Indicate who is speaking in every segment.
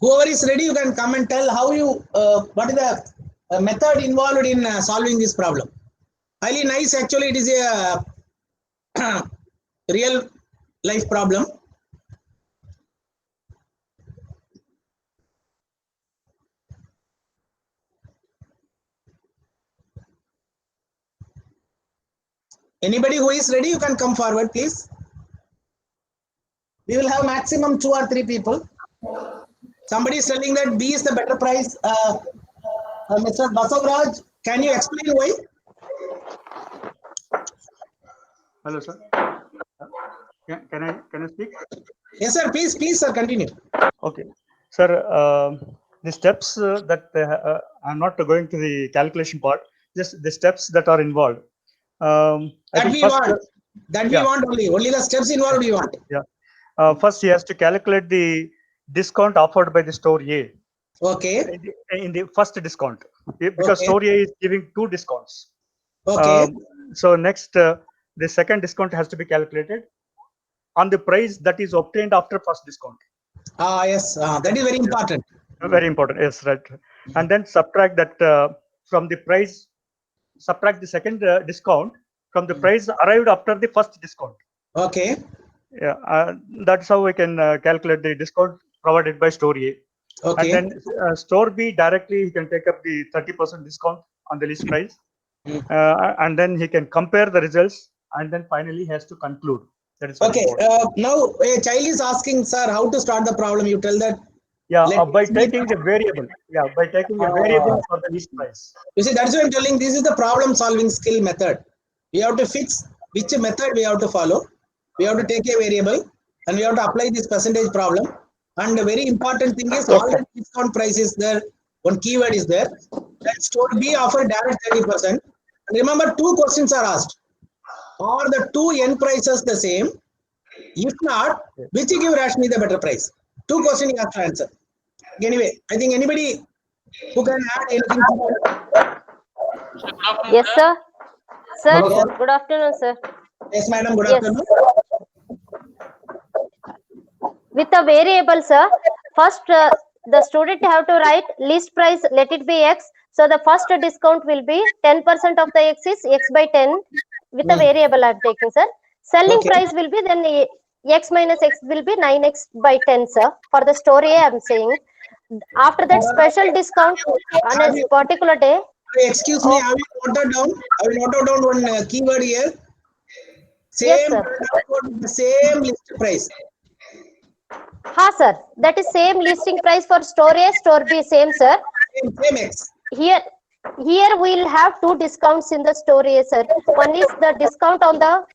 Speaker 1: Whoever is ready, you can come and tell how you, what is the method involved in solving this problem. Highly nice, actually it is a real life problem. Anybody who is ready, you can come forward, please. We will have maximum 2 or 3 people. Somebody is telling that B is the better price. Mr. Basavraj, can you explain why?
Speaker 2: Hello, sir. Can I speak?
Speaker 1: Yes, sir. Please, sir, continue.
Speaker 2: Okay, sir. The steps that I'm not going to the calculation part. Just the steps that are involved.
Speaker 1: That we want. That we want only the steps involved we want.
Speaker 2: Yeah. First, he has to calculate the discount offered by the store A.
Speaker 1: Okay.
Speaker 2: In the first discount, because store A is giving 2 discounts.
Speaker 1: Okay.
Speaker 2: So next, the second discount has to be calculated on the price that is obtained after first discount.
Speaker 1: Yes. That is very important.
Speaker 2: Very important. Yes, right. And then subtract that from the price. Subtract the second discount from the price arrived after the first discount.
Speaker 1: Okay.
Speaker 2: Yeah, that's how we can calculate the discount provided by store A.
Speaker 1: Okay.
Speaker 2: And then store B directly he can take up the 30% discount on the list price, and then he can compare the results, and then finally he has to conclude. That is okay.
Speaker 1: Now a child is asking, sir, how to start the problem. You tell that.
Speaker 2: Yeah, by taking the variable. Yeah, by taking a variable for the list price.
Speaker 1: You see, that's why I'm telling. This is the problem solving skill method. We have to fix which method we have to follow. We have to take a variable and we have to apply this percentage problem. And the very important thing is already discount price is there. One keyword is there. That store B offer direct 30%. And remember, 2 questions are asked. Are the 2 n prices the same? If not, which give Rashmi the better price? 2 questions you have to answer. Anyway, I think anybody who can add anything to that?
Speaker 3: Yes, sir. Sir,
Speaker 1: Hello.
Speaker 3: good afternoon, sir.
Speaker 1: Yes, madam. Good afternoon.
Speaker 3: With a variable, sir, first the student have to write list price, let it be x. So the first discount will be 10% of the x is x by 10 with a variable I'm taking, sir. Selling price will be then x minus x will be 9x by 10, sir. For the store A, I'm saying. After that special discount on a particular day.
Speaker 1: Excuse me, have you noted down? I will note down one keyword here. Same,
Speaker 3: yes, sir.
Speaker 1: Same list price.
Speaker 3: Ha, sir. That is same listing price for store A, store B, same, sir.
Speaker 1: Same X.
Speaker 3: Here we'll have 2 discounts in the store A, sir. One is the discount on the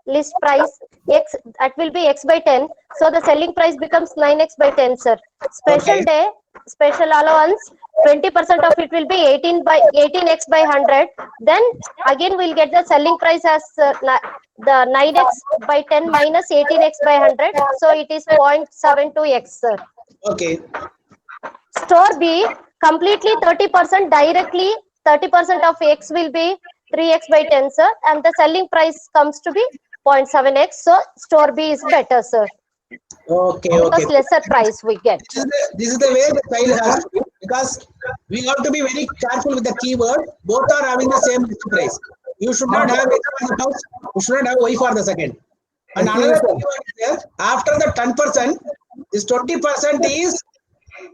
Speaker 3: list price x, that will be x by 10. So the selling price becomes 9x by 10, sir. Special day, special allowance, 20% of it will be 18x by 100. Then again we'll get the selling price as the 9x by 10 minus 18x by 100. So it is 0.72x, sir.
Speaker 1: Okay.
Speaker 3: Store B, completely 30% directly, 30% of x will be 3x by 10, sir, and the selling price comes to be 0.7x. So store B is better, sir.
Speaker 1: Okay.
Speaker 3: Because lesser price we get.
Speaker 1: This is the way the child has to be, because we have to be very careful with the keyword. Both are having the same list price. You should not have X for the first, you should not have Y for the second. And another keyword is there. After the 10%, this 20% is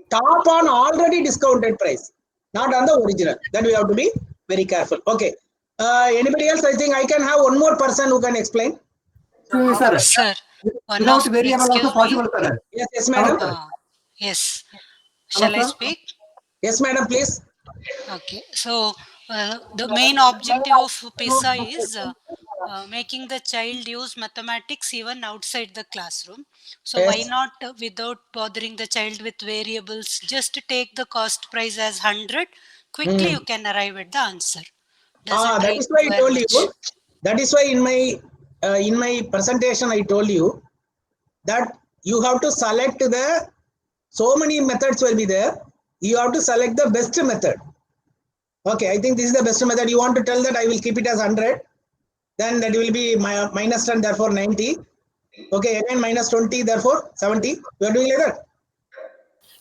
Speaker 1: top on already discounted price, not on the original. That we have to be very careful. Okay. Anybody else? I think I can have one more person who can explain.
Speaker 4: Sir, one more, excuse me.
Speaker 1: Yes, madam.
Speaker 4: Yes. Shall I speak?
Speaker 1: Yes, madam, please.
Speaker 4: Okay. So, the main objective of PISA is making the child use mathematics even outside the classroom. So, why not, without bothering the child with variables, just take the cost price as 100? Quickly, you can arrive at the answer.
Speaker 1: That is why I told you. That is why in my presentation I told you that you have to select the, so many methods will be there. You have to select the best method. Okay, I think this is the best method. You want to tell that I will keep it as 100, then that will be minus 10, therefore 90. Okay, again minus 20, therefore 70. You are doing like that?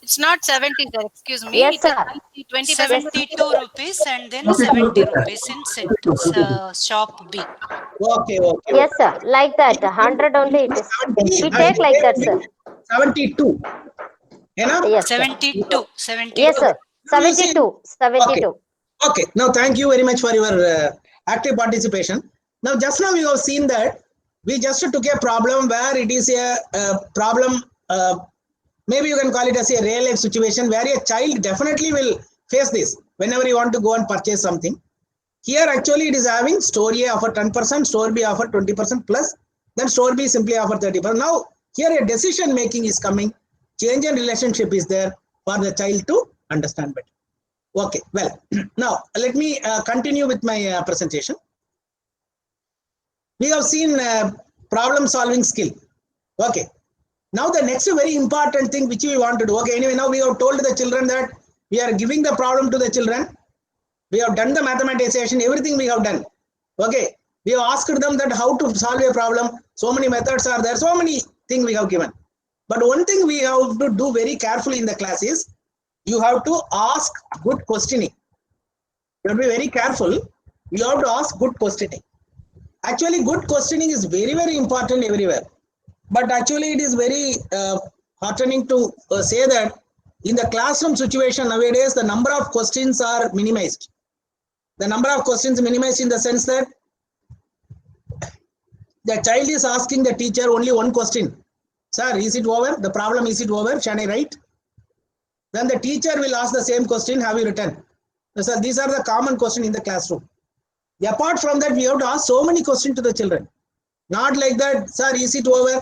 Speaker 5: It's not 70, sir. Excuse me.
Speaker 3: Yes,
Speaker 5: It is
Speaker 3: sir.
Speaker 5: 27.
Speaker 4: 72 rupees and then 70 rupees in shop B.
Speaker 1: Okay, okay.
Speaker 3: Yes, sir. Like that. 100 only it is.
Speaker 1: 70
Speaker 3: We
Speaker 1: and
Speaker 3: take like that, sir.
Speaker 1: 72. Enough?
Speaker 3: Yes, sir.
Speaker 4: 72. 72.
Speaker 3: Yes, sir.
Speaker 1: Now you see-
Speaker 3: 72. 72.
Speaker 1: Okay. Now, thank you very much for your active participation. Now, just now you have seen that we just took a problem where it is a problem, maybe you can call it as a real life situation where a child definitely will face this whenever you want to go and purchase something. Here, actually, it is having store A offer 10%, store B offer 20% plus, then store B simply offer 30%. Now, here a decision making is coming, change in relationship is there for the child to understand better. Okay, well, now let me continue with my presentation. We have seen problem solving skill. Okay, now the next very important thing which we want to do. Okay, anyway, now we have told the children that we are giving the problem to the children. We have done the mathematization, everything we have done. Okay, we have asked them that how to solve a problem. So many methods are there, so many things we have given. But one thing we have to do very carefully in the class is you have to ask good questioning. You have to be very careful. You have to ask good questioning. Actually, good questioning is very, very important everywhere. But actually, it is very heartening to say that in the classroom situation nowadays, the number of questions are minimized. The number of questions minimized in the sense that the child is asking the teacher only one question. Sir, is it over? The problem, is it over? Shall I write? Then the teacher will ask the same question, have you written? So these are the common questions in the classroom. Apart from that, we have to ask so many questions to the children. Not like that, sir, is it over?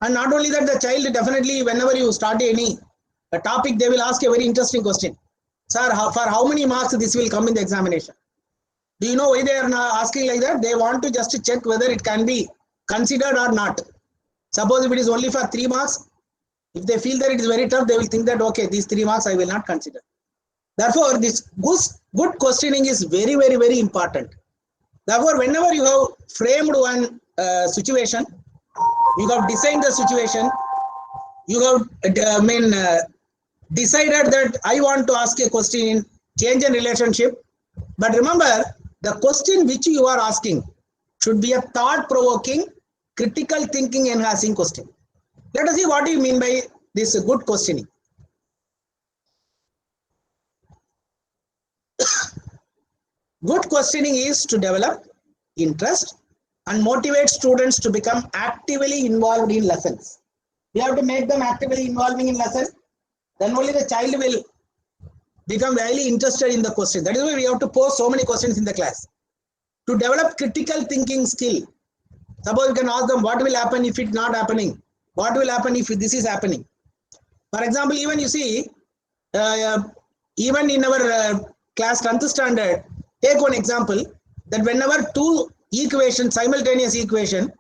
Speaker 1: And not only that, the child definitely, whenever you start any topic, they will ask a very interesting question. Sir, for how many marks this will come in the examination? Do you know why they are asking like that? They want to just check whether it can be considered or not. Suppose if it is only for 3 marks, if they feel that it is very tough, they will think that, okay, these 3 marks I will not consider. Therefore, this good questioning is very, very, very important. Therefore, whenever you have framed one situation, you have designed the situation, you have decided that I want to ask a question in change in relationship. But remember, the question which you are asking should be a thought-provoking, critical thinking enhancing question. Let us see what you mean by this good questioning. Good questioning is to develop interest and motivate students to become actively involved in lessons. We have to make them actively involving in lessons. Then only the child will become very interested in the question. That is why we have to pose so many questions in the class. To develop critical thinking skill. Suppose you can ask them what will happen if it's not happening. What will happen if this is happening? For example, even you see, even in our class 10th standard, take one example that whenever 2 equations, simultaneous equation,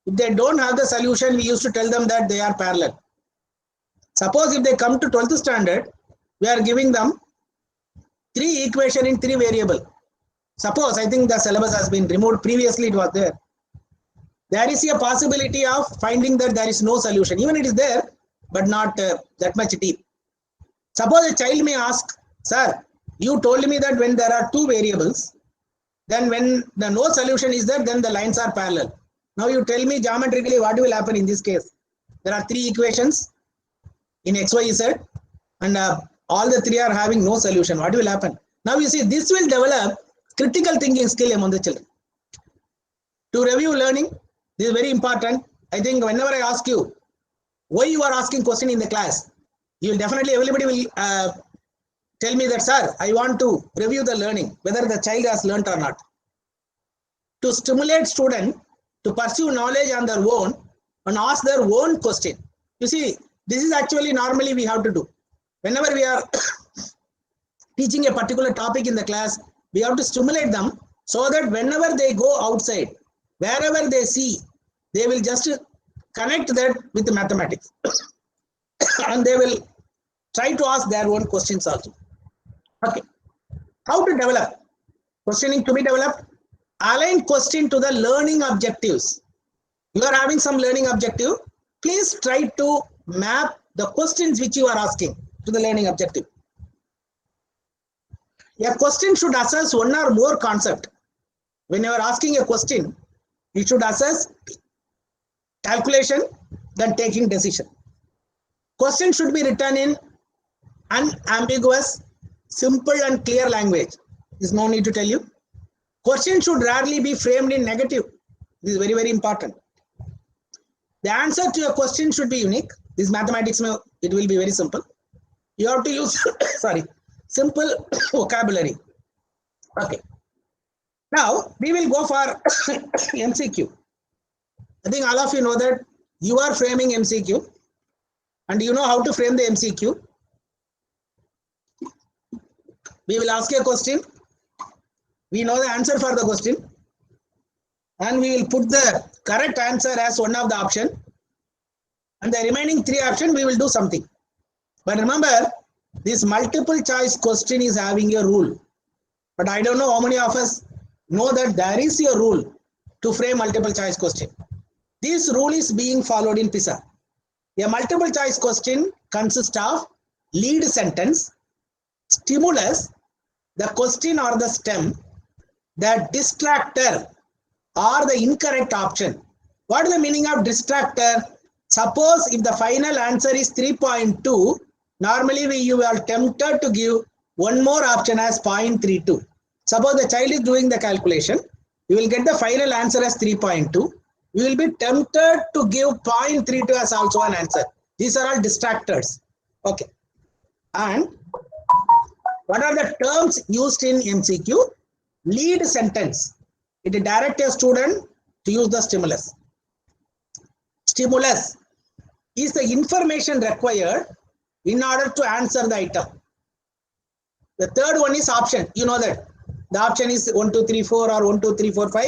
Speaker 1: if they don't have the solution, we used to tell them that they are parallel. Suppose if they come to 12th standard, we are giving them 3 equation in 3 variable. Suppose, I think the syllabus has been removed, previously it was there. There is a possibility of finding that there is no solution. Even it is there, but not that much deep. Suppose a child may ask, sir, you told me that when there are 2 variables, then when the no solution is there, then the lines are parallel. Now you tell me geometrically what will happen in this case. There are 3 equations in x, y, z, and all the 3 are having no solution. What will happen? Now you see, this will develop critical thinking skill among the children. To review learning, this is very important. I think whenever I ask you why you are asking question in the class, you will definitely, everybody will tell me that, sir, I want to review the learning, whether the child has learnt or not. To stimulate students to pursue knowledge on their own and ask their own question. You see, this is actually normally we have to do. Whenever we are teaching a particular topic in the class, we have to stimulate them so that whenever they go outside, wherever they see, they will just connect that with the mathematics. And they will try to ask their own questions also. Okay. How to develop? Questioning to be developed. Align question to the learning objectives. You are having some learning objective. Please try to map the questions which you are asking. to the learning objective. A question should assess one or more concept. When you are asking a question, you should assess calculation, then taking decision. Question should be written in unambiguous, simple and clear language. There's no need to tell you. Question should rarely be framed in negative. This is very, very important. The answer to a question should be unique. This mathematics, it will be very simple. You have to use, sorry, simple vocabulary. Okay. Now, we will go for MCQ. I think all of you know that you are framing MCQ and you know how to frame the MCQ. We will ask a question. We know the answer for the question and we will put the correct answer as one of the option, and the remaining 3 options we will do something. But remember, this multiple choice question is having a rule. But I don't know how many of us know that there is a rule to frame multiple choice question. This rule is being followed in PISA. A multiple choice question consists of lead sentence, stimulus, the question or the stem, the distractor or the incorrect option. What is the meaning of distractor? Suppose if the final answer is 3.2, normally you are tempted to give one more option as 0.32. Suppose the child is doing the calculation, you will get the final answer as 3.2. You will be tempted to give 0.32 as also an answer. These are all distractors. Okay. And what are the terms used in MCQ? Lead sentence. It directs a student to use the stimulus. Stimulus is the information required in order to answer the item. The third one is option. You know that. The option is 1, 2, 3, 4 or 1, 2, 3, 4, 5.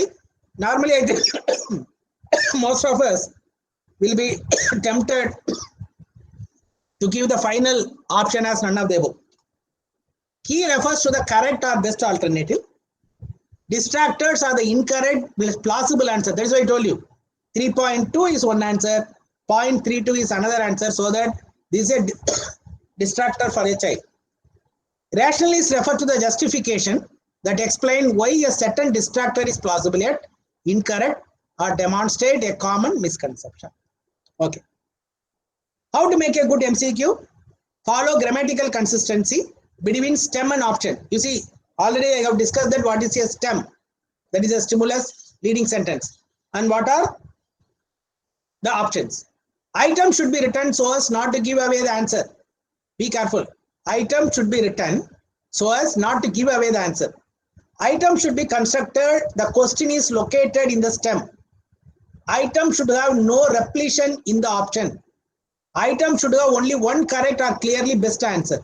Speaker 1: Normally, I think most of us will be tempted to give the final option as none of the above. Key refers to the correct or best alternative. Distractors are the incorrect plausible answer. That's why I told you. 3.2 is one answer, 0.32 is another answer, so that this is a distractor for a child. Rationalists refer to the justification that explain why a certain distractor is plausible yet incorrect or demonstrate a common misconception. Okay. How to make a good MCQ? Follow grammatical consistency between stem and option. You see, already I have discussed that what is a stem. That is a stimulus leading sentence. And what are the options? Item should be written so as not to give away the answer. Be careful. Item should be written so as not to give away the answer. Item should be constructed. The question is located in the stem. Item should have no repletion in the option. Item should have only one correct or clearly best answer.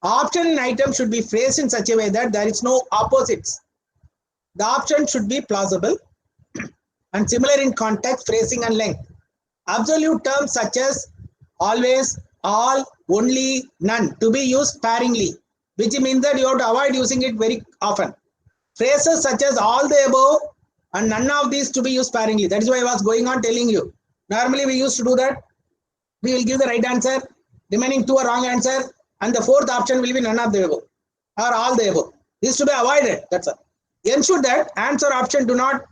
Speaker 1: Option in item should be phrased in such a way that there is no opposites. The option should be plausible and similar in context, phrasing and length. Absolute terms such as always, all, only, none to be used sparingly, which means that you have to avoid using it very often. Phrases such as all the above and none of these to be used sparingly. That is why I was going on telling you. Normally we used to do that. We will give the right answer, remaining 2 are wrong answer, and the 4th option will be none of the above or all the above. This to be avoided. That's all. Ensure that answer option do not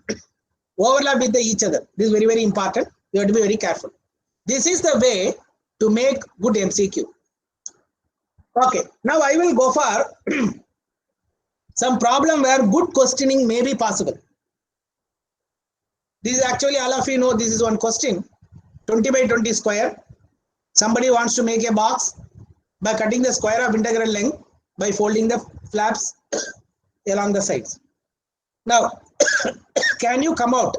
Speaker 1: overlap with each other. This is very, very important. You have to be very careful. This is the way to make good MCQ. Okay. Now I will go for some problem where good questioning may be possible. This is actually, all of you know, this is one question, 20 by 20 square. Somebody wants to make a box by cutting the square of integral length by folding the flaps along the sides. Now, can you come out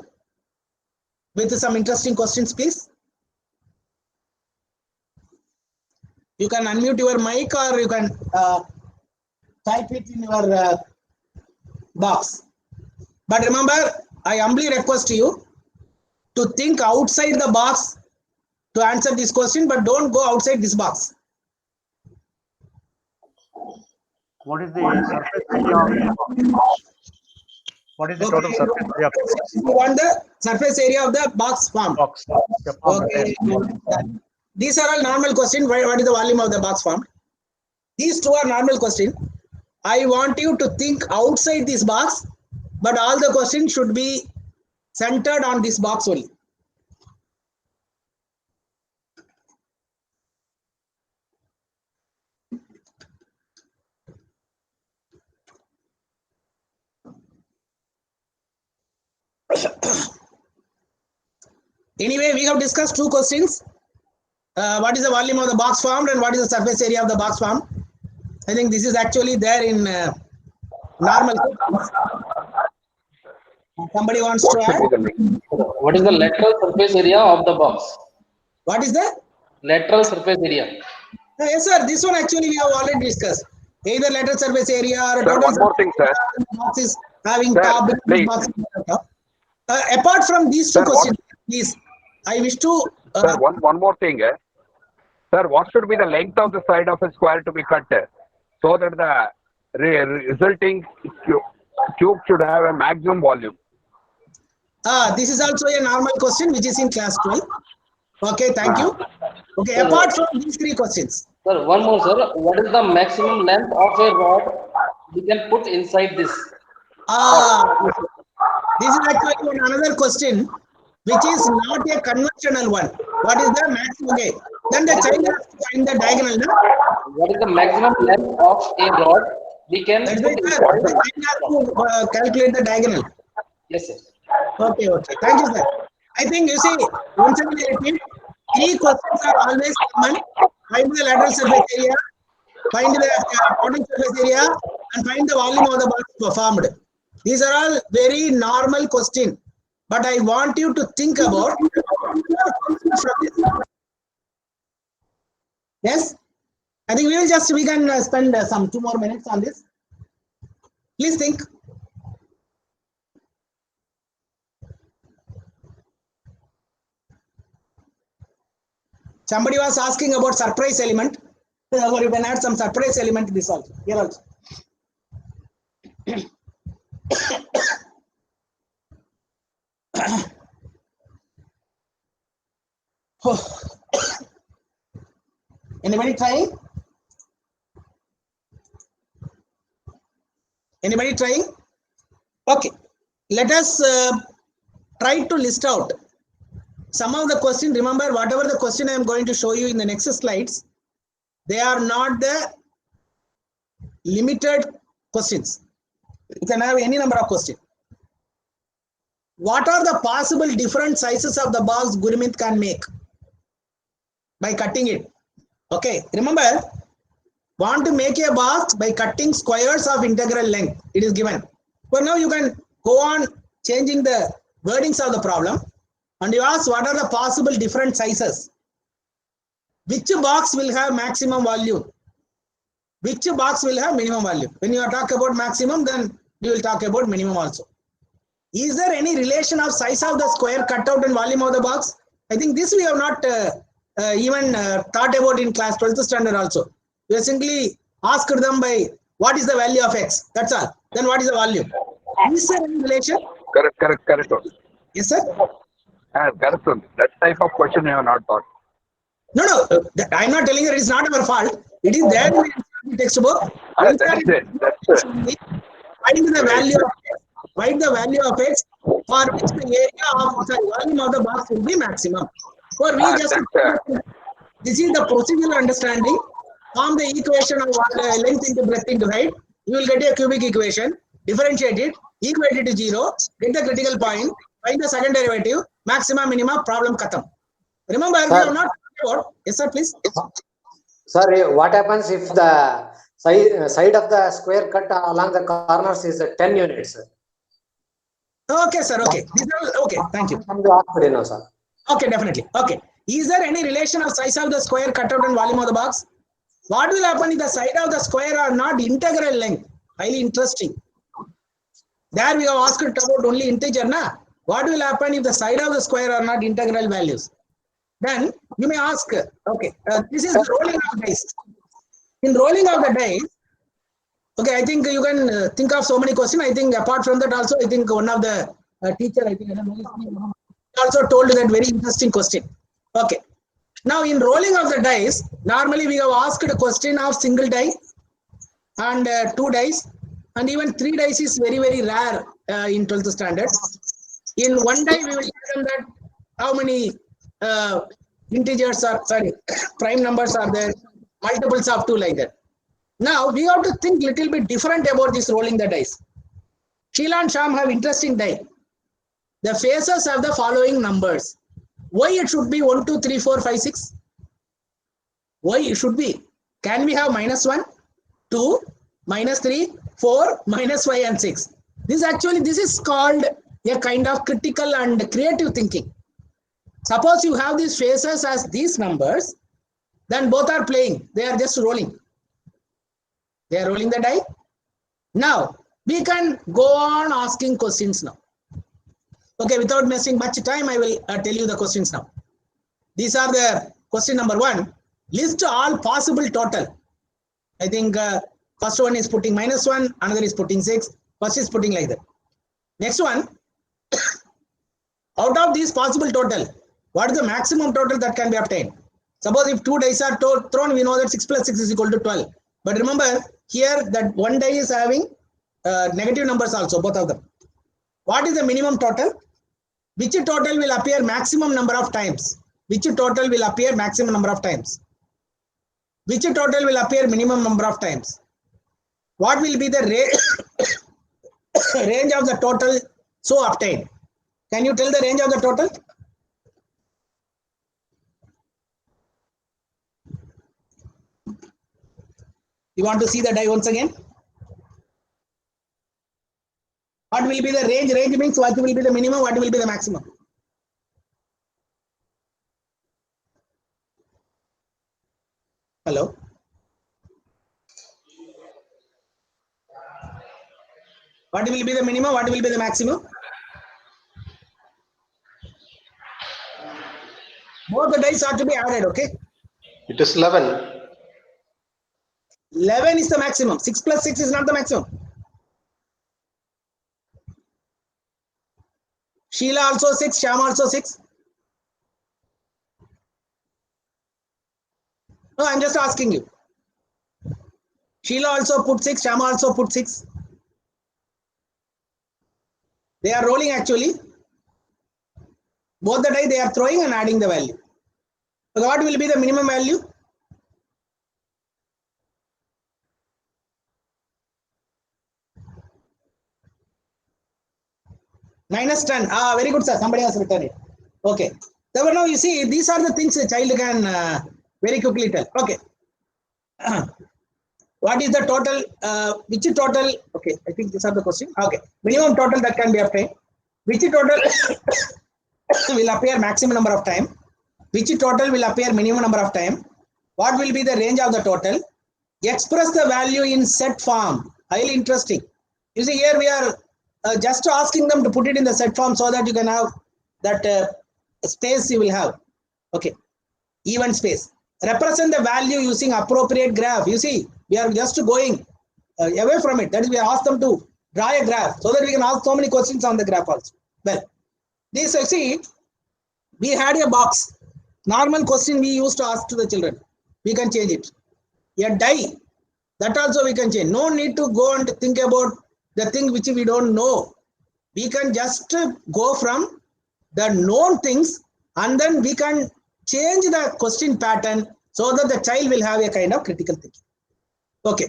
Speaker 1: with some interesting questions, please? You can unmute your mic or you can type it in your box. But remember, I humbly request you to think outside the box to answer this question, but don't go outside this box.
Speaker 2: What is the surface area of what is the total surface area of the
Speaker 1: You want the surface area of the box form.
Speaker 2: box? The form,
Speaker 1: Okay.
Speaker 2: yes.
Speaker 1: These are all normal questions. What is the volume of the box formed? These two are normal questions. I want you to think outside this box, but all the questions should be centered on this box only. Anyway, we have discussed two questions. What is the volume of the box formed and what is the surface area of the box formed? I think this is actually there in normal. Somebody wants to add?
Speaker 6: What is the lateral surface area of the box?
Speaker 1: What is the?
Speaker 6: Lateral surface area.
Speaker 1: Yes, sir. This one actually we have already discussed. Either lateral surface area or
Speaker 7: Sir, one more thing, sir.
Speaker 1: box is having
Speaker 7: Sir,
Speaker 1: top.
Speaker 7: please.
Speaker 1: Box top. Apart from these two
Speaker 7: Sir,
Speaker 1: questions, please, I wish to.
Speaker 7: Sir, one more thing. Sir, what should be the length of the side of a square to be cut so that the resulting cube should have a maximum volume?
Speaker 1: This is also a normal question which is in class 12. Okay, thank you. Okay, apart from these three questions.
Speaker 6: Sir, one more, sir. What is the maximum length of a rod we can put inside this?
Speaker 1: This is actually another question which is not a conventional one. What is the maximum? Okay, then the child has to find the diagonal. No?
Speaker 6: What is the maximum length of a rod we can
Speaker 1: That's
Speaker 6: put
Speaker 1: right,
Speaker 6: inside?
Speaker 1: sir. The child has to calculate the diagonal.
Speaker 6: Yes, sir.
Speaker 1: Okay. Thank you, sir. I think you see, once again I repeat, three questions are always common. Find the lateral surface area, find the total surface area, and find the volume of the box formed. These are all very normal questions. But I want you to think about. Yes? I think we can spend some 2 more minutes on this. Please think. Somebody was asking about surprise element. Or you can add some surprise element to this also. Here also. Anybody trying? Anybody trying? Okay. Let us try to list out some of the question. Remember, whatever the question I am going to show you in the next slides, they are not the limited questions. You can have any number of questions. What are the possible different sizes of the box Gurmeet can make by cutting it? Okay, remember, want to make a box by cutting squares of integral length. It is given. For now, you can go on changing the wordings of the problem and you ask what are the possible different sizes. Which box will have maximum volume? Which box will have minimum volume? When you are talking about maximum, then you will talk about minimum also. Is there any relation of size of the square cutout and volume of the box? I think this we have not even thought about in class 12th standard also. We have simply asked them by what is the value of x. That's all. Then what is the volume? Is there any relation?
Speaker 7: Correct.
Speaker 1: Yes, sir.
Speaker 7: Correct. That type of question you have not thought.
Speaker 1: No. I'm not telling you it is not our fault. It is there in the textbook.
Speaker 7: That's it.
Speaker 1: Find the value of x. Find the value of x for which the area of the volume of the box will be maximum. For we just this is the procedural understanding. Form the equation of length into breadth into height. You will get a cubic equation. Differentiate it. Equate it to 0. Get the critical point. Find the second derivative. Maximum, minimum. Problem khatam. Remember, we have not talked about. Yes, sir, please.
Speaker 8: Sir, what happens if the side of the square cut along the corners is 10 units?
Speaker 1: Okay, sir. Okay. Okay. Thank you.
Speaker 8: Sir.
Speaker 1: Okay, definitely. Okay. Is there any relation of size of the square cutout and volume of the box? What will happen if the side of the square are not integral length? Highly interesting. There we have asked about only integer. Na? What will happen if the side of the square are not integral values? Then you may ask, okay, this is the rolling of the dice. In rolling of the dice, okay, I think you can think of so many questions. I think apart from that also, I think one of the teacher, I think, also told that very interesting question. Okay. Now in rolling of the dice, normally we have asked a question of single die and 2 dice, and even 3 dice is very rare in 12th standard. In 1 die we will tell them that how many integers are, sorry, prime numbers are there, multiples of 2, like that. Now we have to think little bit different about this rolling the dice. Sheila and Sham have interesting die. The faces have the following numbers. Why it should be 1, 2, 3, 4, 5, 6? Why it should be? Can we have -1, 2, -3, 4, -5 and 6? This is called a kind of critical and creative thinking. Suppose you have these faces as these numbers, then both are playing. They are just rolling. They are rolling the die. Now we can go on asking questions now. Okay, without wasting much time, I will tell you the questions now. These are the question number 1. List all possible total. I think first one is putting -1, another is putting 6, first is putting like that. Next one, out of these possible total, what is the maximum total that can be obtained? Suppose if 2 dice are thrown, we know that 6 plus 6 is equal to 12. But remember here that 1 die is having negative numbers also, both of them. What is the minimum total? Which total will appear maximum number of times? Which total will appear maximum number of times? Which total will appear minimum number of times? What will be the range of the total so obtained? Can you tell the range of the total? You want to see the die once again? What will be the range? Range means what will be the minimum, what will be the maximum? Hello? What will be the minimum, what will be the maximum? Both the dice are to be added, okay?
Speaker 8: It is 11.
Speaker 1: 11 is the maximum. 6 plus 6 is not the maximum. Sheila also 6, Sham also 6. No, I'm just asking you. Sheila also put 6, Sham also put 6. They are rolling actually. Both the die they are throwing and adding the value. So what will be the minimum value? -10. Ah, very good, sir. Somebody has written it. Okay. So now you see, these are the things a child can very quickly tell. Okay. What is the total? Which total? Okay, I think these are the question. Okay. Minimum total that can be obtained. Which total will appear maximum number of time? Which total will appear minimum number of time? What will be the range of the total? Express the value in set form. Highly interesting. You see here we are just asking them to put it in the set form so that you can have that space you will have. Okay. Even space. Represent the value using appropriate graph. You see, we are just going away from it. That is, we ask them to draw a graph so that we can ask so many questions on the graph also. Well, this you see, we had a box. Normal question we used to ask to the children. We can change it. A die, that also we can change. No need to go and think about the thing which we don't know. We can just go from the known things and then we can change the question pattern so that the child will have a kind of critical thinking. Okay.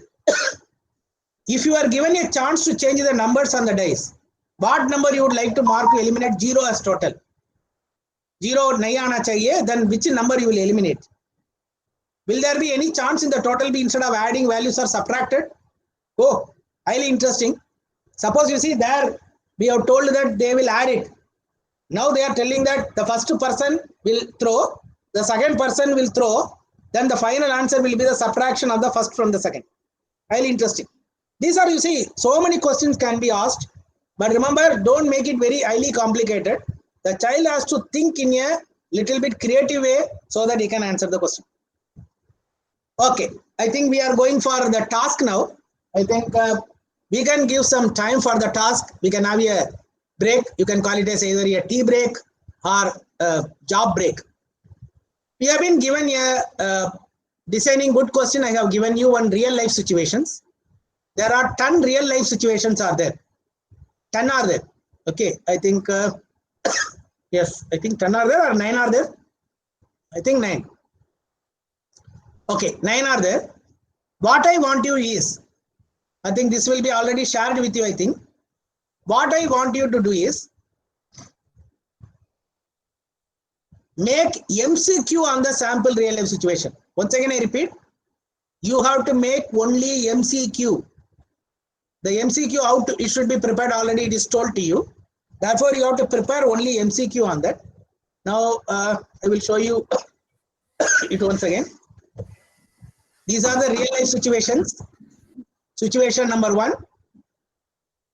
Speaker 1: If you are given a chance to change the numbers on the dice, what number you would like to mark to eliminate 0 as total? 0 nahi aana chahiye, then which number you will eliminate? Will there be any chance in the total be instead of adding values or subtracted? Oh, highly interesting. Suppose you see there, we have told that they will add it. Now they are telling that the first person will throw, the second person will throw, then the final answer will be the subtraction of the first from the second. Highly interesting. These are, you see, so many questions can be asked, but remember, don't make it very highly complicated. The child has to think in a little bit creative way so that he can answer the question. Okay, I think we are going for the task now. I think we can give some time for the task. We can have a break. You can call it as either a tea break or a job break. We have been given a designing good question. I have given you one real life situations. There are 10 real life situations are there. 10 are there. Okay, I think yes, I think 10 are there or 9 are there. I think 9. Okay, 9 are there. What I want you is, I think this will be already shared with you, I think. What I want you to do is make MCQ on the sample real life situation. Once again, I repeat, you have to make only MCQ. The MCQ out, it should be prepared already, it is told to you. Therefore, you have to prepare only MCQ on that. Now, I will show you it once again. These are the real life situations. Situation number 1,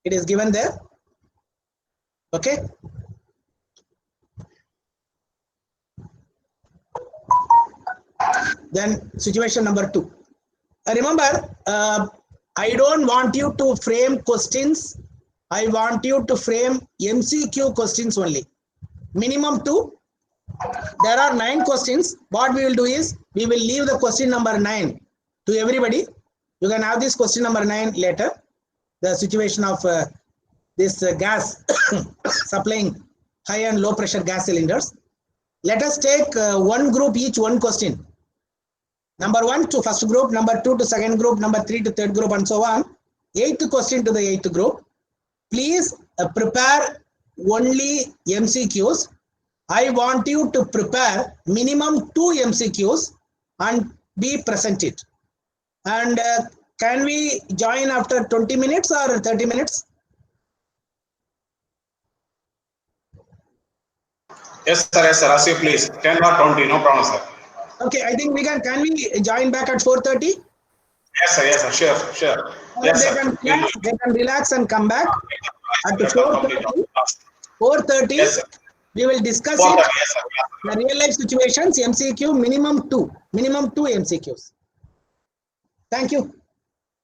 Speaker 1: it is given there. Okay. Then situation number 2. Remember, I don't want you to frame questions. I want you to frame MCQ questions only. Minimum 2. There are 9 questions. What we will do is, we will leave the question number 9 to everybody. You can have this question number 9 later. The situation of this gas supplying high and low pressure gas cylinders. Let us take one group each, one question. Number 1 to first group, number 2 to second group, number 3 to third group, and so on. 8th question to the 8th group. Please prepare only MCQs. I want you to prepare minimum 2 MCQs and be presented. And can we join after 20 minutes or 30 minutes?
Speaker 9: Yes, sir, as you please. 10 or 20, no problem, sir.
Speaker 1: Okay, I think we can we join back at 4:30?
Speaker 9: Yes, sir, sure. Yes,
Speaker 1: They can relax and come back at 4:30. 4:30,
Speaker 9: yes,
Speaker 1: we will discuss it.
Speaker 9: Yes, sir.
Speaker 1: The real life situations, MCQ minimum 2 MCQs. Thank you.